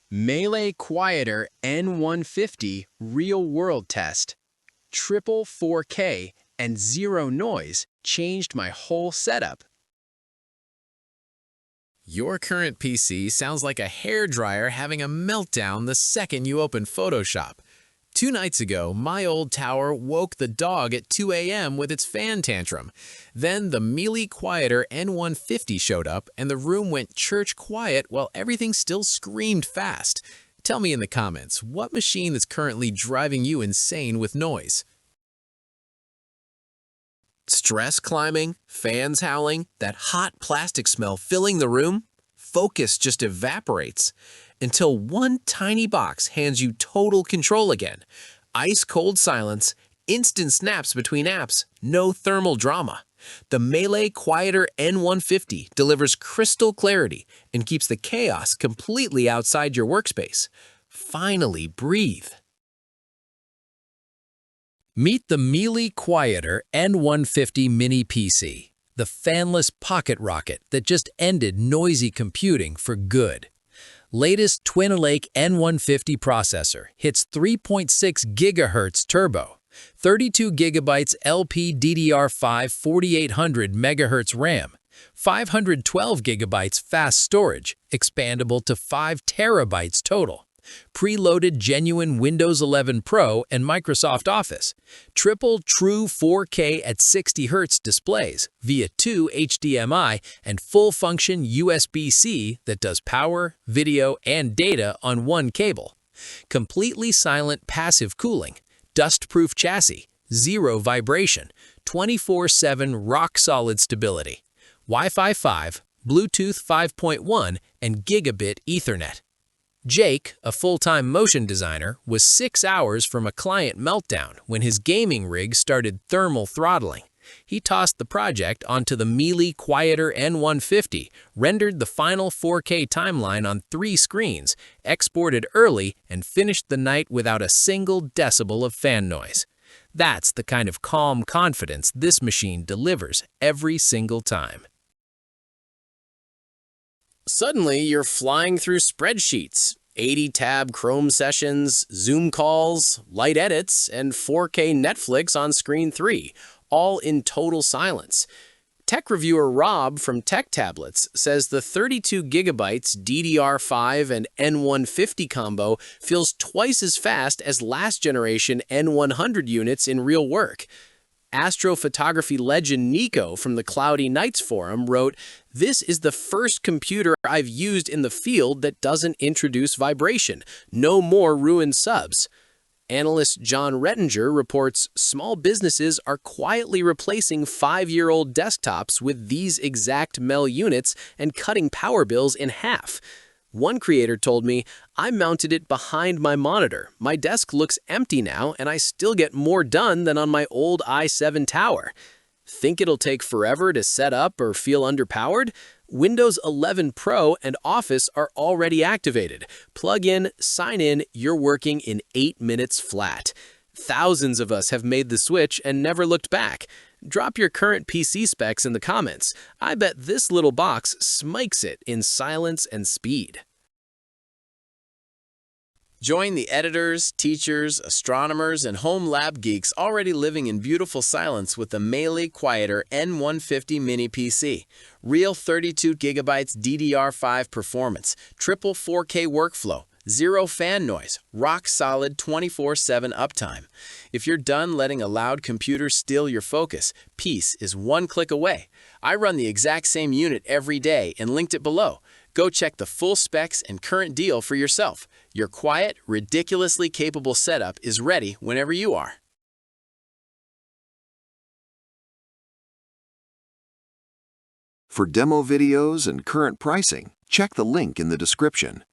MeLE Quieter N150 real-world test. Triple 4K and zero noise changed my whole setup. Your current PC sounds like a hairdryer having a meltdown the second you open Photoshop. 2 nights ago, my old tower woke the dog at 2 a.m. with its fan tantrum. Then the MeLE Quieter N150 showed up and the room went church quiet while everything still screamed fast. Tell me in the comments, what machine is currently driving you insane with noise? Stress climbing, fans howling, that hot plastic smell filling the room? Focus just evaporates until one tiny box hands you total control again. Ice-cold silence, instant snaps between apps, no thermal drama. The MeLE Quieter N150 delivers crystal clarity and keeps the chaos completely outside your workspace. Finally, breathe. Meet the MeLE Quieter N150 Mini PC, the fanless pocket rocket that just ended noisy computing for good. Latest Twin Lake N150 processor hits 3.6 GHz turbo, 32 GB LPDDR5-4800 MHz RAM, 512 GB fast storage, expandable to 5 TB total. Preloaded genuine Windows 11 Pro and Microsoft Office, triple true 4K at 60 Hz displays via 2 HDMI and full-function USB-C that does power, video, and data on one cable. Completely silent passive cooling, dust-proof chassis, zero vibration, 24/7 rock-solid stability, Wi-Fi 5, Bluetooth 5.1, and Gigabit Ethernet. Jake, a full-time motion designer, was 6 hours from a client meltdown when his gaming rig started thermal throttling. He tossed the project onto the MeLE Quieter N150, rendered the final 4K timeline on 3 screens, exported early, and finished the night without a single decibel of fan noise. That's the kind of calm confidence this machine delivers every single time. Suddenly, you're flying through spreadsheets, 80-tab Chrome sessions, Zoom calls, light edits, and 4K Netflix on screen 3, all in total silence. Tech reviewer Rob from Tech Tablets says the 32 GB DDR5 and N150 combo feels twice as fast as last-generation N100 units in real work. Astrophotography legend Nico from the Cloudy Nights forum wrote, "This is the first computer I've used in the field that doesn't introduce vibration. No more ruined subs." Analyst John Rettinger reports small businesses are quietly replacing 5-year-old desktops with these exact MeLE units and cutting power bills in half. One creator told me, "I mounted it behind my monitor. My desk looks empty now, and I still get more done than on my old i7 tower." Think it'll take forever to set up or feel underpowered? Windows 11 Pro and Office are already activated. Plug in, sign in, you're working in 8 minutes flat. Thousands of us have made the switch and never looked back. Drop your current PC specs in the comments. I bet this little box smikes it in silence and speed. Join the editors, teachers, astronomers, and home lab geeks already living in beautiful silence with the MeLE Quieter N150 Mini PC. Real 32 GB DDR5 performance, triple 4K workflow, zero fan noise, rock-solid 24/7 uptime. If you're done letting a loud computer steal your focus, peace is one click away. I run the exact same unit every day and linked it below. Go check the full specs and current deal for yourself. Your quiet, ridiculously capable setup is ready whenever you are. For demo videos and current pricing, check the link in the description.